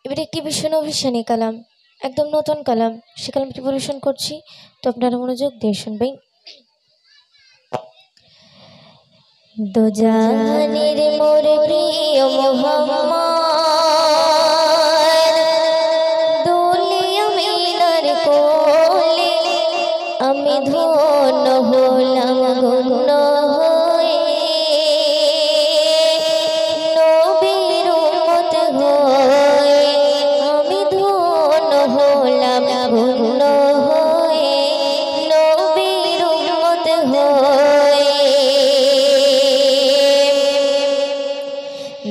এবারে একটি ভীষণ অভিশানী কালাম, একদম নতুন কালাম, সে কালামটি পরিবেশন করছি, তো আপনারা মনোযোগ দিয়ে শুনবেন। দো জাহানের মোর প্রিয় মুহাম্মদ, দুলিয়া মিনার কোলে আমি ধন্য হলাম গণ্য হয়ে, নবীর উম্মত হয়ে আমি ধন্য হলাম গণ্য হয়ে, নবীর উম্মত হয়ে।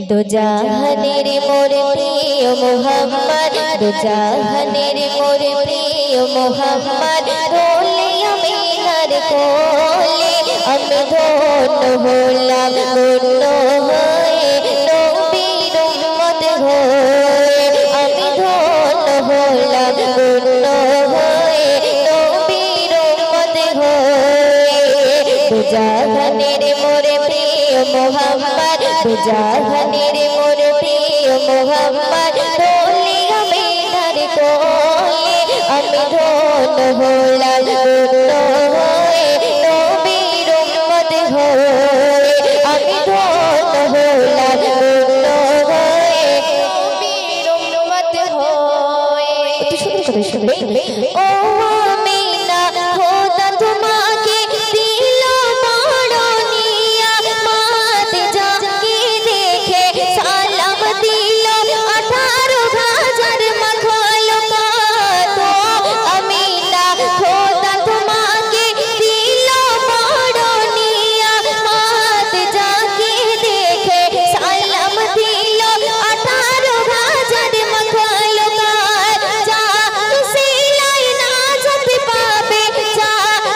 দো জাহানের মোর প্রিয় মুহাম্মদ, দো জাহানের মোর প্রিয় মুহাম্মদ, দুলিয়া মিনার কোলে আমি ধন্য হলাম গণ্য হয়ে, নবীর উম্মত হয়ে আমি ধন্য হলাম গণ্য হয়ে, নবীর উম্মত হয়ে। দো জাহানের মোর প্রিয় মুহাম্মদ, দো জাহানের মোর প্রিয় মুহাম্মদ, দুলিয়া মিনার কোলে আমি ধন্য হলাম গণ্য হয়ে, নবীর উম্মত হয়ে আমি ধন্য হলাম গণ্য হয়ে, নবীর উম্মত হয়ে। একটু সুন্দর করে শুনবে। ও আমিনা খোদা তোমাকে দিল বড়নিয়া, মাত জাকে দেখে সালাম দিল 18,000 মাখলুকাত। আমিনা খোদা তোমাকে দিল বড়নিয়া, মাত জাকে দেখে সালাম দিল 18,000 মাখলুকাত। যা রসিলাই নাজাত পাবে, যা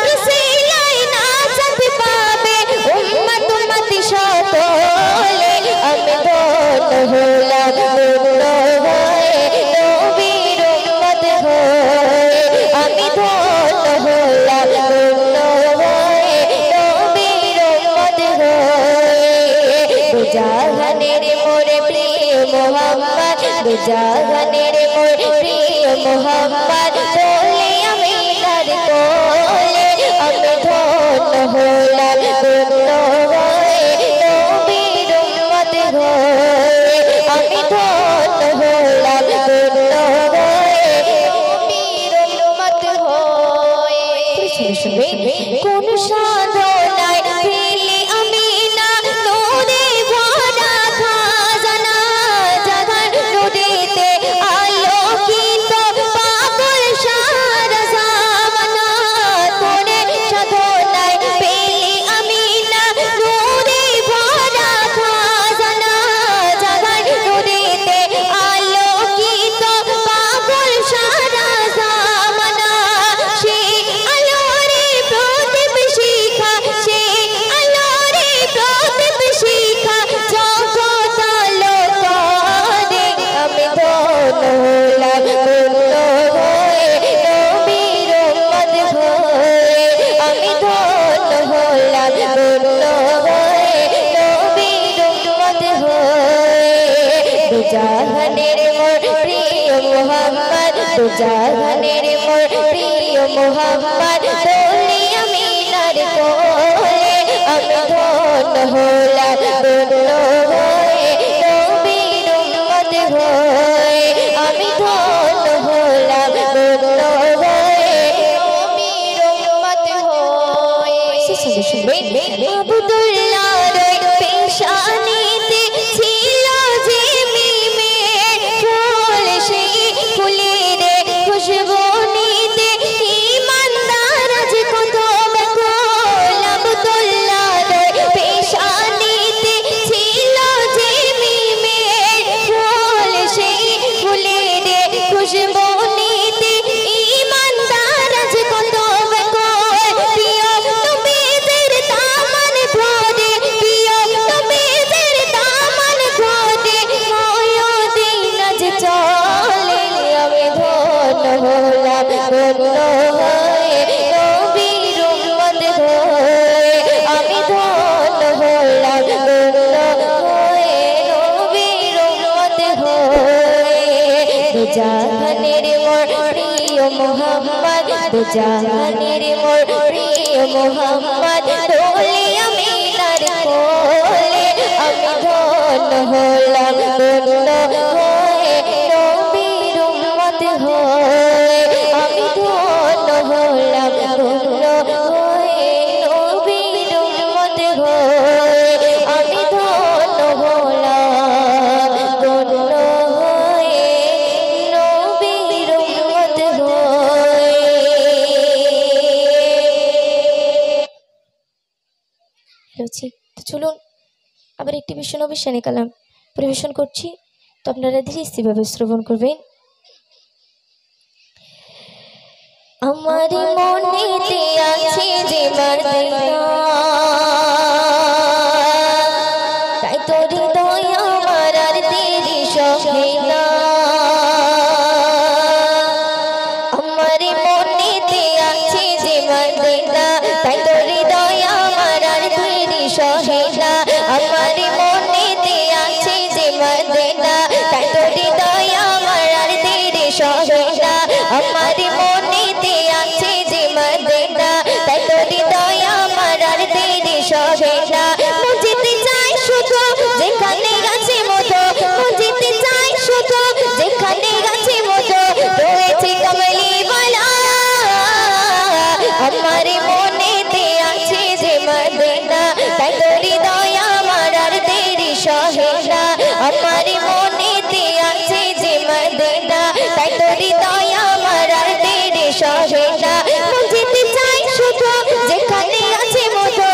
রসিলাই নাজাত পাবে উম্মত উম্মতি সকলে আমি ধন্য হলাম গণ্য হয়ে, নবীর উম্মত হয়ে আমি ধন্য হলাম গণ্য হয়ে, নবীর উম্মত হয়ে। দো জাহানের মোর প্রিয় মুহাম্মদ, দো জাহানের মোর প্রিয় মুহাম্মদ, দুলিয়া মিনার কোলে আমি ধন্য হলাম গণ্য হয়ে, নবীর উম্মত হয়ে আমি ধন্য হলাম গণ্য হয়ে, নবীর উম্মত হয়ে। কোন সাধনায় পেলে আমি না নূরে ভরা খাজানা, জাগার নূরেতে আলোকিত পাগল সারা জামানা। কোন সাধনায় পেলে আমি না নূরে ভরা খাজানা, জাগার নূরেতে আলোকিত পাগল সারা জামানা। সে আলোরে প্রদীপ শিখা, সে আলোরে প্রদীপ শিখা জগৎ আলো করে আমি ধন্য হলাম গণ্য হয়ে, নবীর উম্মত হয়ে আমি ধন্য হলাম গণ্য হয়ে, নবীর উম্মত হয়ে। দো জাহানের মোর প্রিয় মুহাম্মদ, দো জাহানের মোর প্রিয় মুহাম্মদ, দুলিয়া মিনার কোলে আমি ধন্য হলাম গণ্য হয়ে, নবীর উম্মত হয়ে আমি ধন্য হলাম গণ্য হয়ে, নবীর উম্মত হয়ে। আব্দুল্লাহর পেশানিতে ছিল যে মিমের ফুল, সেই ফুলের খুশবু নিতে ঈমানদার আজ কত ব্যাকুল। আব্দুল্লাহর পেশানিতে ছিল যে মিমের ফুল, সেই ফুলের খুশবু নিতে ঈমানদার আজ কত ব্যাকুল। প্রিয় নবীদের দামান ধরে, প্রিয় নবীদের দামান ধরে ময়দিন আজ চলে আমি ধন্য হলাম গণ্য হয়ে, নবীর উম্মত হয়ে আমি ধন্য হলাম গণ্য হয়ে, নবীর উম্মত হয়ে। জাহানের মোর প্রিয় মোহাম্মদ দু জাহানের মোর প্রিয় মোহাম্মদ দোলে আমিনার কোলে আমি ধন্য হলাম ধন্য হয়ে নবীর উম্মত হয়ে আমি ধন্য হলাম ধন্য হয়ে নবীর উম্মত হয়ে আমি ধন্য হলাম ধন্য হয়ে নবীর উম্মত হয়ে। তো চলুন আবার একটি বিশ্বনবী শানে কালাম পরিবেশন করছি, তো আপনারা ধীরে স্থিরভাবে শ্রবণ করবেন। আমার মনেতে আছে যে মদিনা, তাই তোর হৃদয় আমার আর দেরি সহে না। আমার মনেতে আছে যে মদিনা, তাই তোর হৃদয় আমার আর দেরি সহে না। আমার মনেতে আছে যে মদিনা, তাই তোর হৃদয় আমার আর দেরি সহে না। আমার মনেতে আছে যে মদিনা, তাই তোর হৃদয় আমার আর দেরি সহে না। যেতে চাই শুধু যেখানে আছে মধু, যেতে চাই শুধু যেখানে আছে মধু, রয়েছে কমলিওয়ালা। আমার মনেতে আছে যে মদিনা, তাই তোর হৃদয় আমার আর দেরি সহে না। আমার মনেতে আছে যে মদিনা, তাই তোর হৃদয় আমার আর দেরি সহে না। যেতে চাই শুধু যেখানে আছে মধু,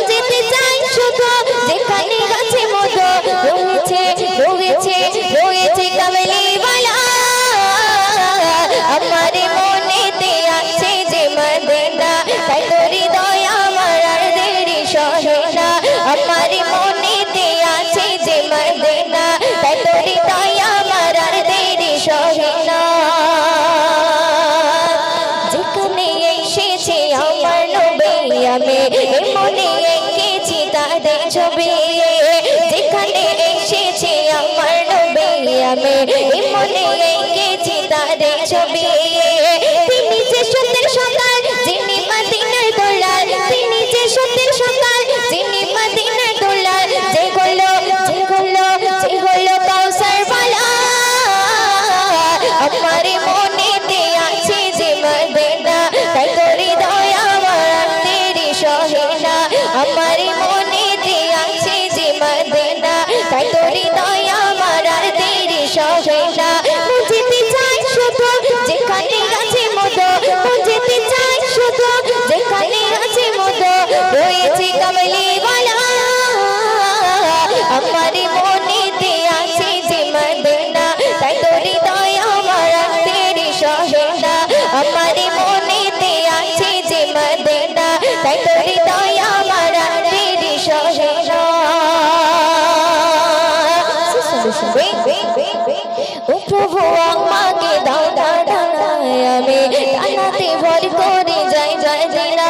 যেতে চাই শুধু যেখানে আছে মধু, রয়েছে রয়েছে রয়েছে কমলিওয়ালা। আমার মনেতে আছে যে মদিনা, তাই তোর হৃদয় আমার আর দেরি সহে না। আমার মনেতে আছে যে মদিনা, তাই তোর হৃদয় আমার আর দেরি সহে না। যেখানে এসেছে আমার নবী আমি মনে এঁকেছি তাদের ছবি, যেখানে এসেছে আমার নবী আমি মনে এঁকেছি তাদের ছবি। তিনি যে সত্যের সকাল যিনি মদিনার দোলাল, তিনি যে সত্যের সকাল যিনি মদিনার দোলাল, যে হলো যে হলো যে হলো কাউসার ওয়ালা। আমার মনেতে আছে যে মদিনা, তাই তোর হৃদয় আমার আর দেরি সহে না। আমার মনেতে আছে যে মদিনা, তাই তোর হৃদয় আমার আর দেরি সহে না। যেতে চাই শুধু যেখানে আছে মধু, যেতে চাই শুধু যেখানে আছে মধু, রয়েছে কমলিওয়ালা। আমার মনেতে আছে যে মদিনা, তাই তোর হৃদয় আমার আর দেরি সহে না। আমার মনেতে আছে যে মদিনা, তাই তোর হৃদয় আমার আর দেরি সহে না। ও প্রভু আমাকে দাও ডানায় আমি ডানাতে ভর করে যাই যাই জিনা।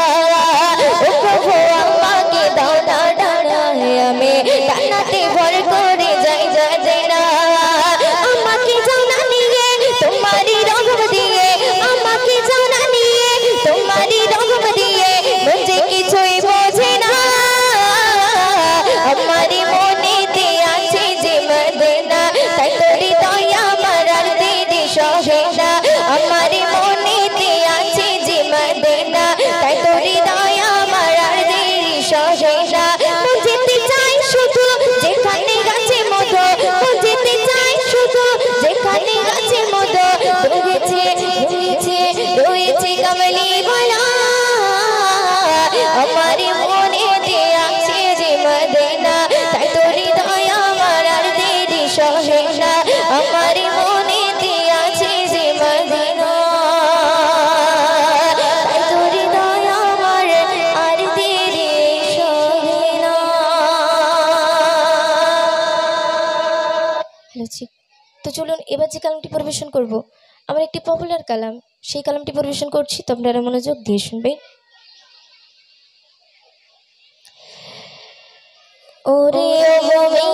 ও প্রভু আমাকে দাও ডানায় আমি ডানাতে ভর করে যাই যাই জিনা। আমাকে জানা নিয়ে তোমারই রহম দিয়ে, আমাকে জানা নিয়ে তোমারই রহম দিয়ে, মুঝে কিছুই বোঝে না। আমার মনেতে আছে যে মদিনা, তাই তোর হৃদয় আমার আর দেরি সহে না। আমার মনেতে আছে যে মদিনা, তাই তোর হৃদয় আমার আর দেরি সহে না। যেতে চাই শুধু যেখানে আছে মধু, যেতে চাই শুধু যেখানে আছে মধু, রয়েছে রয়েছে রয়েছে কমলিওয়ালা। আমার মনেতে আছে যে মদিনা, তাই তোর হৃদয় আমার আর দেরি সহে না। আমার মনেতে আছে যে মদিনা, তাই তোর হৃদয় আমার আর দেরি সহে না। তো চলুন এবার যে কালামটি পরিবেশন করব আমার একটি পপুলার কালাম, সেই কালামটি পরিবেশন করছি, তো আপনারা মনোযোগ দিয়ে শুনবেন। ওরে ভূমি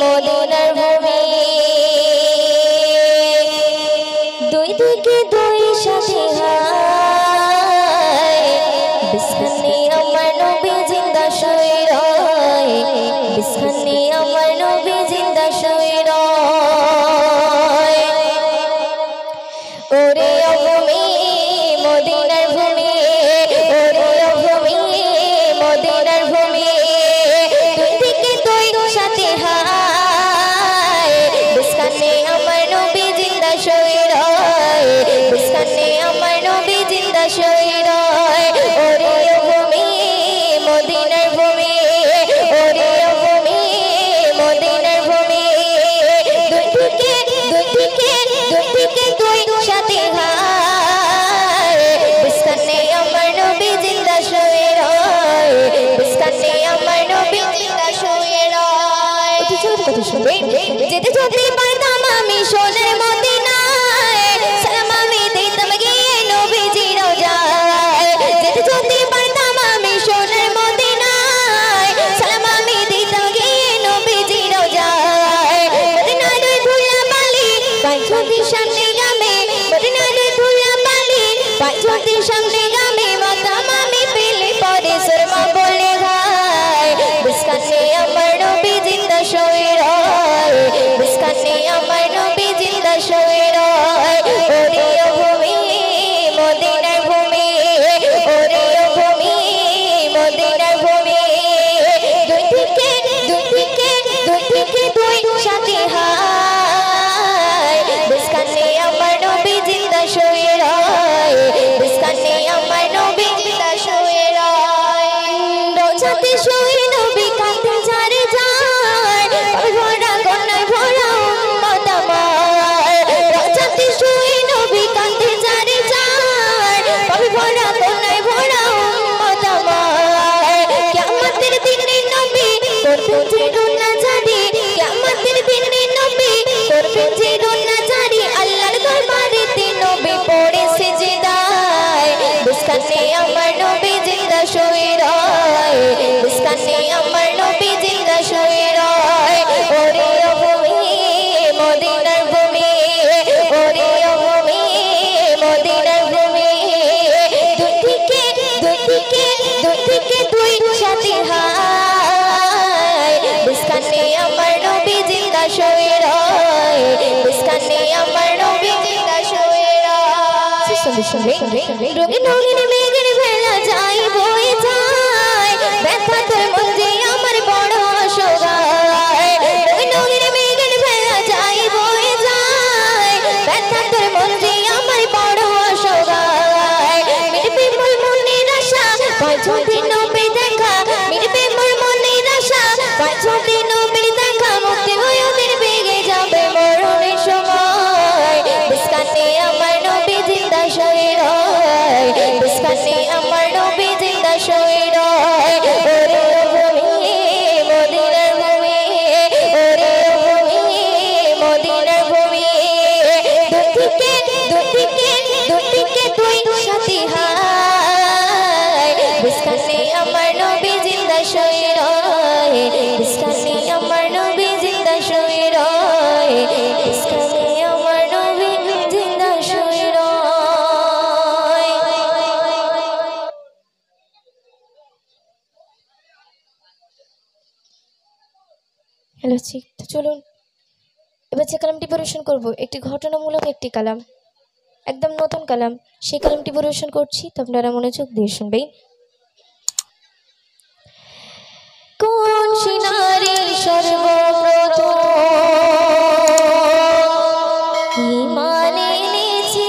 মদিনার ভূমি, সাথে হায় বিস্কানে আমার নবী জিন্দা শুয়ে রয় বিস্কানে আমার নবী জিন্দা শুয়ে রয় ওরে ভূমি মদিনার ভূমি ওরে ভূমি মদিনার ভূমি দুই থেকে দুই সাথে হায় বিস্কানে আমার নবী জিন্দা শুয়ে রয় বিস্কানে আমার নবী জিন্দা শুয়ে রয় ওরে ভূমি মদিনার ভূমি ওরে ভূমি মদিনার ভূমি দুই থেকে দুই সাথে হায় বিস্কানে আমার নবী জিন্দা শুয়ে রয় বিস্কানে আমার নবী জিন্দা শুয়ে রয় যেতে যেতে পারতাম আমি সোনার মদিনায় সালাম আমি দিতাম গিয়ে নবীজি রোজায় যেতে যেতে পারতাম আমি সোনার মদিনায় সালাম আমি দিতাম গিয়ে নবীজি রোজায় মদিনার ধুলা বালি পাঁচদিন সামনে গামে মদিনার ধুলা বালি পাঁচদিন সামনে গামে মাতাম আমি পেলে পরে সুরমা বলে ভাই বিস্কানে আমার নবী জিন্দা শুয়ে রয় বিস্কানে আমার নবী জিন্দা শুয়ে রয় ওরে ভূমি মদিনার ভূমি ওরে ভূমি মদিনার ভূমি দুই থেকে দুই সাথে হায় বিস্কানে আমার নবী জিন্দা শুয়ে রয় বিস্কানে আমার নবী জিন্দা শুয়ে রয় রোজাতে শুয়ে নবী কাঁদতে যারে যায় ভরা গন্নায় ভরা উম্মত আমার রোজাতে শুয়ে নবী কাঁদতে যারে যায় ভরা গন্নায় ভরা উম্মত আমার কিয়ামতের দিনে নবী করবেন জিরুনা জারি কিয়ামতের দিনে নবী করবেন জিরুনা জারি আল্লাহর দরবারেতে নবী পড়ে সিজদায় বিস্কানে আমার নবী জিন্দা শুয়ে রয় বিস্কানে আমার নবী জিন্দা শুয়ে রয় ওরে ভূমি মদিনার ভূমি ওরে ভূমি মদিনার ভূমি দুই থেকে দুই সাথে হায় বিস্কানে আমার নবী জিন্দা শুয়ে রয় বিস্কানে আমার নবী জিন্দা শুয়ে রয় রোগী নগিন মেঘের ভেলা যাই বয়ে যায় ব্যথা তোর মন যে আমার বড় অসহায় রোগী নগিন মেঘের ভেলা যাই বয়ে যায় ব্যথা তোর মন যে আমার বড় অসহায় মিটবে মোর মনের আশা পাঁচদিন নবী দেখা মিটবে মোর মনের আশা পাঁচদিন নবী দেখা মুক্তি হয়ে ওদের বেগে যাবে মরণের সময় বিস্কানে আমার নবী জিন্দা শুয়ে রয় বিস্কানে আমার নবী জিন্দা শুয়ে রয় ওরে ভূমি মদিনার ভূমি ওরে ভূমি মদিনার ভূমি দুই থেকে দুই সাথে হায় বিস্কানে আমার নবী জিন্দা শুয়ে রয় বিস্কানে আমার নবী জিন্দা শুয়ে রয় বিস্কানে আমার নবী জিন্দা শুয়ে রয় হ্যালো ঠিক তো চলুন এবার যে কালামটি পরিবেশন করব একটি ঘটনামূলক একটি কালাম একদম নতুন কালাম সেই কালামটি পরিবেশন করছি তো আপনারা মনোযোগ দিয়ে শুনবেন কোন সিনারি সর্বপ্রথম ঈমান এনেছে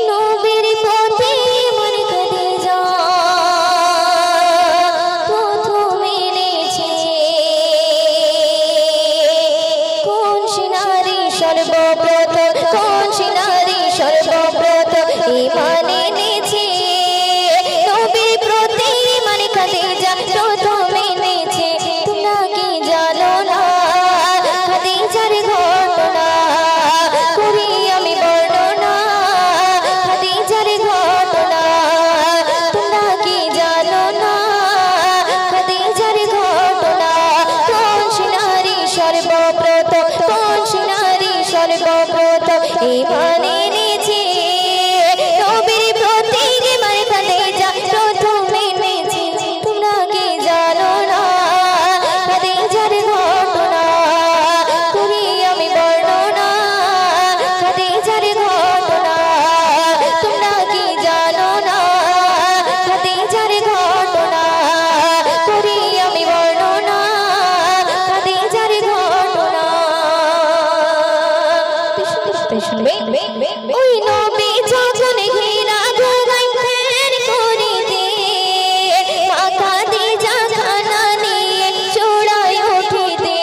নবীর পথে মন খাদিজা প্রথম এনেছে কোন সিনারি সর্বপ্রথম কোন সিনারি সর্বপ্রথম ঈমান এনেছে নবীর প্রতি মন খাদিজা প্রথম এনেছে তোমরা কি জানো না খাদিজার ঘটনা করি আমি বর্ণনা খাদিজার ঘটনা তোমরা কি জানো না খাদিজার ঘটনা কোন সিনারি সর্বপ্রথম কোন সিনারি সর্বপ্রথম ঈমান এনেছি নবীর প্রতি ঈমান খাদিজা প্রথম এনেছি তোমরা কি জানো না খাদিজার ঘটনা করি আমি বর্ণনা খাদিজার ঘটনা তোমরা কি জানো না খাদিজার ঘটনা করি আমি বর্ণনা খাদিজার ঘটনা ওই নবী যখন ঘিরা ঘুরাইতেন করিতে মা খাদিজা খানা নিয়ে চূড়ায় উঠিতে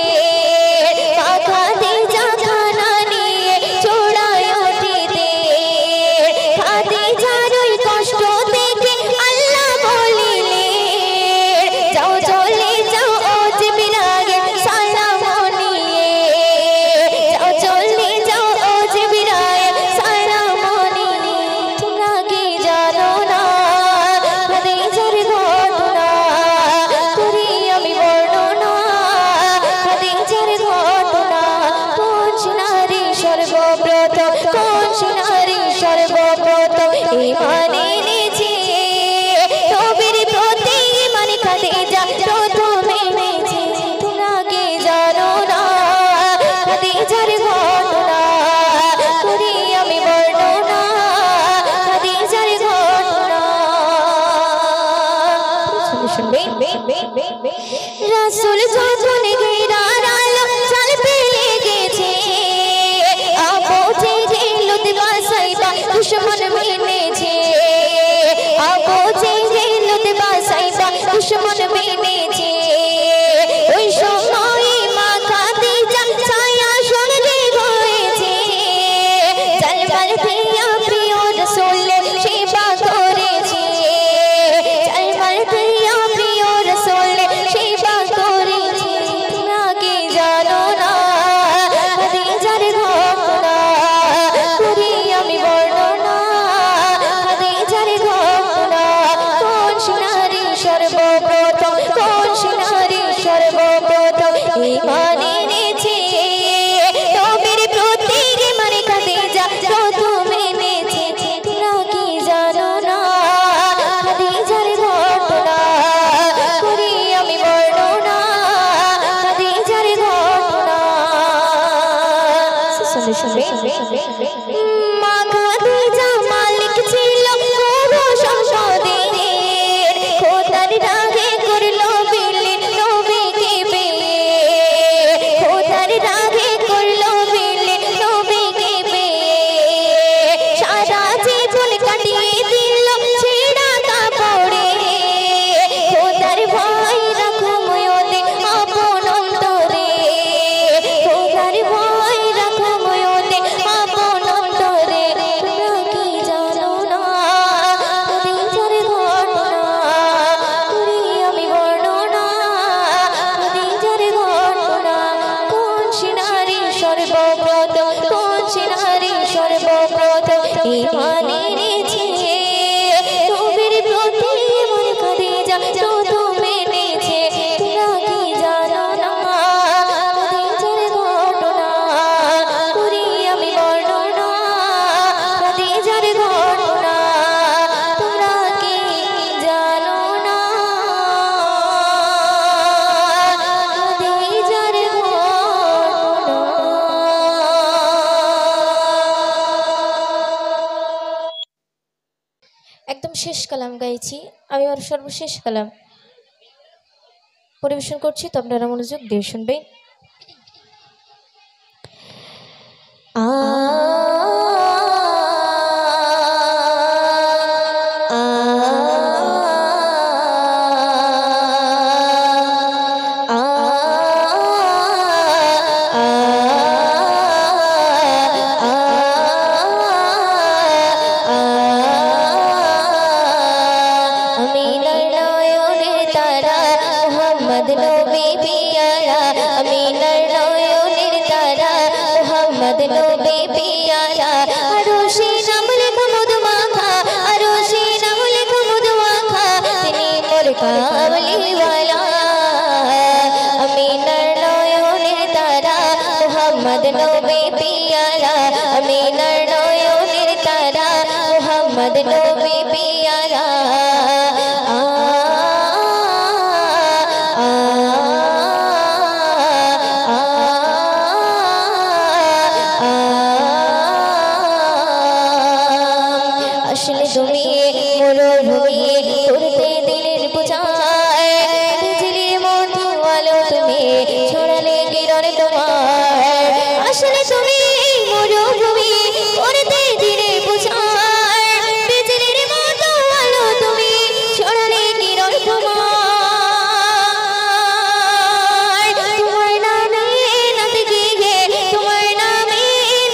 মা খাদিজা খানা নিয়ে চূড়ায় উঠিতে খাদিজার ওই কষ্ট দেখে আল্লাহ বলিলেন যাও চলে যাও ও জিবরাইল সালাম নিয়ে যাও চলে যাও ও জিবরাইল সালাম নিয়ে তোমরা কি জানো না খাদিজার ঘটনা করি আমি বর্ণনা খাদিজার ঘটনা কোন নারী সর্বপ্রথম কোন নারী সর্বপ্রথম ঈমান এনেছে নবীর প্রতি ঈমান খাদিজা প্রথম এনেছে তোমরা কি জানো না খাদিজার ঘটনা করি আমি বর্ণনা খাদিজার ঘটনা রাসূল যখন ঘেরার আলো চাল পেলে গেছে আবু জেহেল উতবা সাইবা দুশমন মেনেছে আবু জেহেল উতবা সাইবা দুশমন মেনেছে ওই সময় মা খাদিজা ছায়া সঙ্গে হয়েছে জালমাল দিয়া প্রিয় রাসূলের সেবা করেছে জালমাল দিয়া প্রিয় রাসূলের সেবা করেছে তোমরা কি জানো না খাদিজার ঘটনা করি আমি বর্ণনা খাদিজার ঘটনা কোন নারী সর্বপ্রথম কোন নারী সর্বপ্রথম ঈমান এনেছে নবীর প্রতি ঈমান খাদিজা প্রথম এনেছে তোমরা কি জানো না খাদিজার ঘটনা করি আমি বর্ণনা খাদিজার ঘটনা মা খাদিজা মালিক ছিল পুরো সম্পদের খোদার রাগে করলো বিলীন নবীকে পেয়ে খোদার রাগে করলো বিলীন নবীকে পেয়ে সারা জীবন কাটিয়ে দিল ছেঁড়া কাপড়ে খোদার ভয় রাখো মোদের আপন অন্তরে খোদার ভয় রাখো মোদের আপন অন্তরে তোমরা কি জানো না খাদিজার ঘটনা করি আমি বর্ণনা খাদিজার ঘটনা কোন নারী সর্বপ্রথম কোন নারী সর্বপ্রথম ঈমান এনেছে নবীর প্রতি ঈমান খাদিজা প্রথম এনেছে তোমরা কি জানো না খাদিজার ঘটনা করি আমি বর্ণনা খাদিজার ঘটনা তোমরা কি জানো না খাদিজার ঘটনা একদম শেষ কালাম গাইছি আমি আমার সর্বশেষ কালাম পরিবেশন করছি তো আপনারা মনোযোগ দিয়ে শুনবেন আ नबी पियारा अरुषी नाम लेखा मधु माखा अरुषी नाम लेखा मधु माखा तिनी मोर कावली वाला अमीनर नयনের तारा মোহাম্মদ নবী পিয়ারা আমিনার নয়নের তারা মোহাম্মদ নবী পিয়ারা আসলে তুমি মরুভূমি করতে দিলের পূজায় বিজলির মতো আলো তুমি ছড়ালে কিরণ তোমার আসলে তুমি মরুভূমি করতে দিলের পূজায় বিজলির মতো আলো তুমি ছড়ালে কিরণ তোমার তোমার নামে নাতে গে তোমার নামে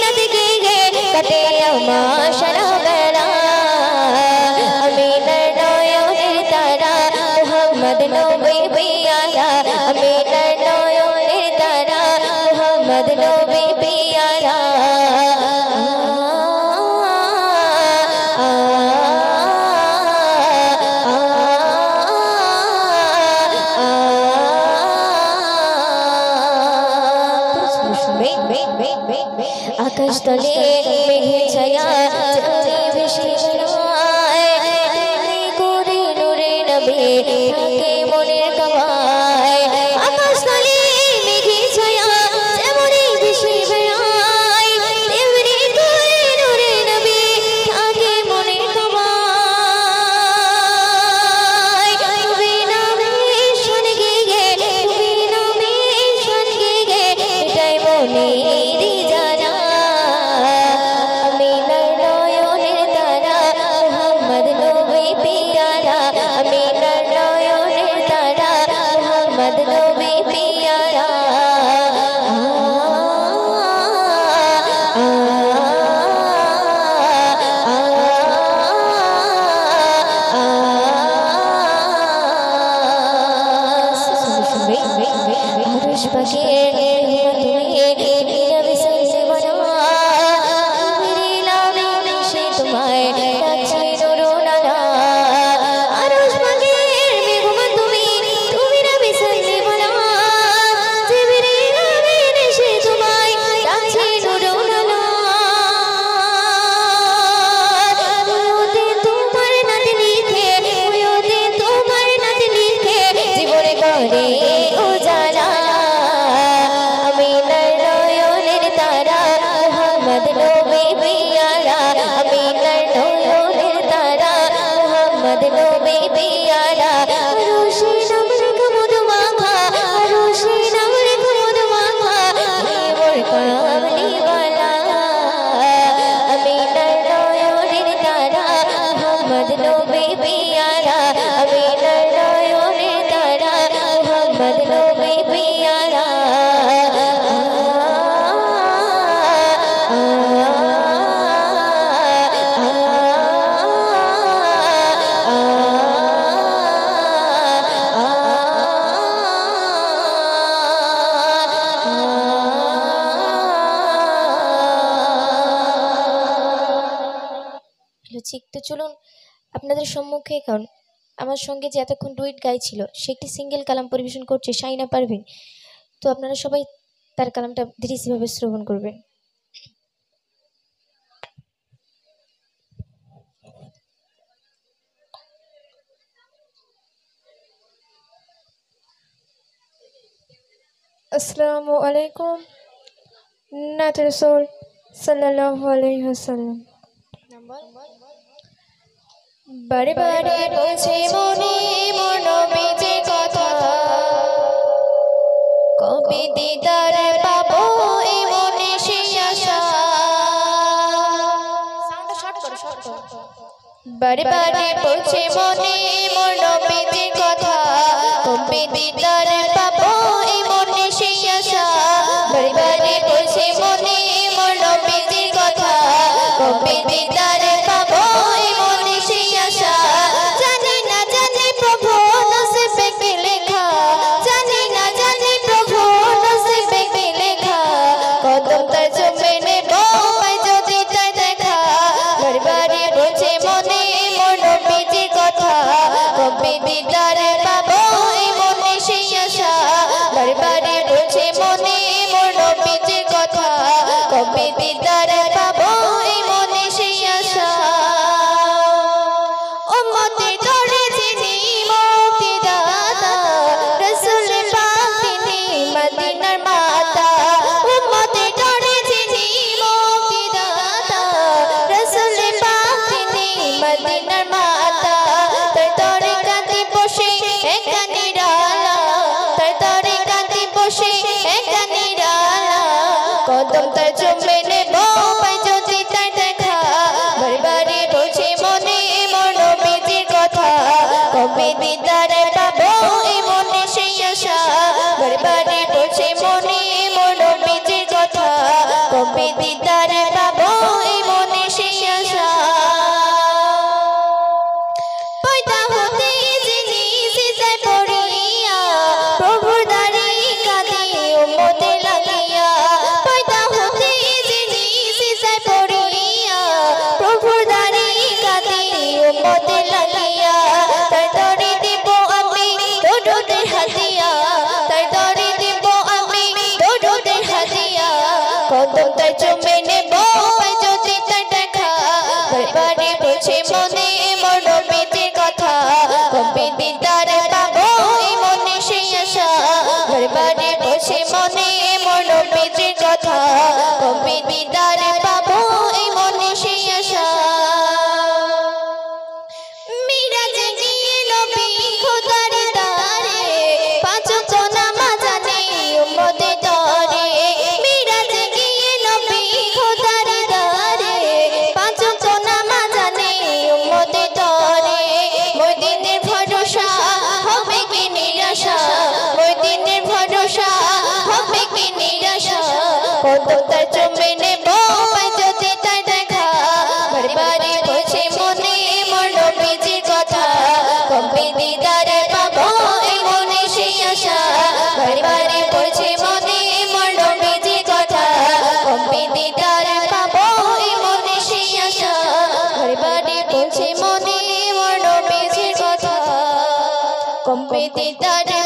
নাতে গে কাটে আমার সারা বেলা আমিনার নয়নের তারা মোহাম্মদ নবী পিয়ারা আমিনার নয়নের তারা মোহাম্মদ নবী পিয়ারা আকাশ তলে মেঘের ছায়া চাঁদে ভেসে বেড়ায় করে নূরে নবী থাকে মনের কামায় আকাশ তলে মেঘের ছায়া যেমনই ভেসে বেড়ায় তেমনি করে নূরে নবী থাকে মনের কামায় তুমি নামে শোন গে তুমি নামে শোন গে এটাই মনের জানা আমিনার নয়নের তারা মোহাম্মদ নবী পিয়ারা আমিনার নয়নের তারা মোহাম্মদ নবী পিয়ারা আরশ পাখির তুমি নবী তোমায় ডাকছে নুরুনানা আরশ পাখির মেঘমান তুমি নবী সাল্লাল্লাহু জিবরিল আমিন এসে তোমায় ডাকছে নুরুনানা ওতে তোমার নাত লিখে ওতে তোমার নাত লিখে জীবনে করে উজালা আমিনার নয়নের তারা মোহাম্মদ নবী পিয়ারা আমিনার নয়নের তারা মোহাম্মদ নবী পিয়ারা রোশে নামরে কুমুদ মাখা রোশে নামরে কুমুদ মাখা মোর কামলি ওয়ালা আমিনার নয়নের তারা মোহাম্মদ নবী পিয়ারা আমিনার নয়নের তারা মোহাম্মদ নবী পিয়ারা তো চলুন আপনাদের সম্মুখে এখন আমার সঙ্গে যে এতক্ষণ ডুয়েট গাইছিল সে একটি সিঙ্গেল কালাম পরিবেশন করছে শাইনা পারভিন তো আপনারা সবাই তার কালামটা ধীরেভাবে শ্রবণ করবেন আসসালামু আলাইকুম নাত রাসূল সাল্লাল্লাহু আলাইহি ওয়াসাল্লাম বারে বারে বলছে মনে মোর নবীর কথা কবে দিদার পাবো এই মনে সেই আশা বারে বারে বলছে মনে মোর নবীর কথা কবে দিদার পাবো এই মনে সেই আশা বারে বারে বলছে মনে মোর নবীর কথা কবে দিদার পাবো এই মনে সেই আশা জানি না জানি প্রভু নসিবে কি লেখা জানি না জানি প্রভু নসিবে কি লেখা কদম তার চুমে নেব পাই যদি তাই দেখা বারে বারে বলছে মনে মোর নবীর কথা কবে দিদার পাবো এই মনে সেই আশা কদম তার চুমে নেব পাই যদি তার দেখা বারবারে বলছে মনে মন নবীজির কথা কবে দিদারে পাবো এই মনে সেই আশা বারবারে বলছে মনে মন নবীজির কথা কবে দিদারে পাবো এই মনে সেই আশা পয়দা হতে যিনি সিজদায় পড়িয়া প্রভুর দ্বারে কাঁদে উম্মতের লাগিয়া পয়দা হতে যিনি সিজদায় পড়িয়া প্রভুর দ্বারে কাঁদে উম্মতের লাগিয়া তার দরে দেব আমি দরুদের হাদিয়া তার দরে দেব আমি দরুদের হাদিয়া কদম তার চুমে নেব পাই যদি তার দেখা বারবারে বলছে মনে মোর নবীজির কথা কবে দিদারে পাবো এই মনে সেই আশা বারবারে বলছে মনে মোর নবীজির কথা কবে দিদারে পাবো এই মনে সেই আশা মিরাজে গিয়ে নবী খোদার দ্বারে পাঁচ ওয়াক্ত নামাজ আনে উম্মতের তরে মিরাজে গিয়ে নবী খোদার দ্বারে পাঁচ ওয়াক্ত নামাজ আনে উম্মতের তরে মদিনের ভরসা হবে কি নিরাশা মদিনের ভরসা হবে কি নিরাশা কদম তার চুমে নেব পাই যদি তার দেখা বারবারে বলছে মনে মোর নবীজির কথা কবে দিদারে পাবো এই মনে সেই আশা বারবারে বলছে মনে মোর নবীজির কথা কবে দিদারে পাবো এই মনে সেই আশা বারবারে বলছে মনে মোর নবীজির কথা কবে দিদারে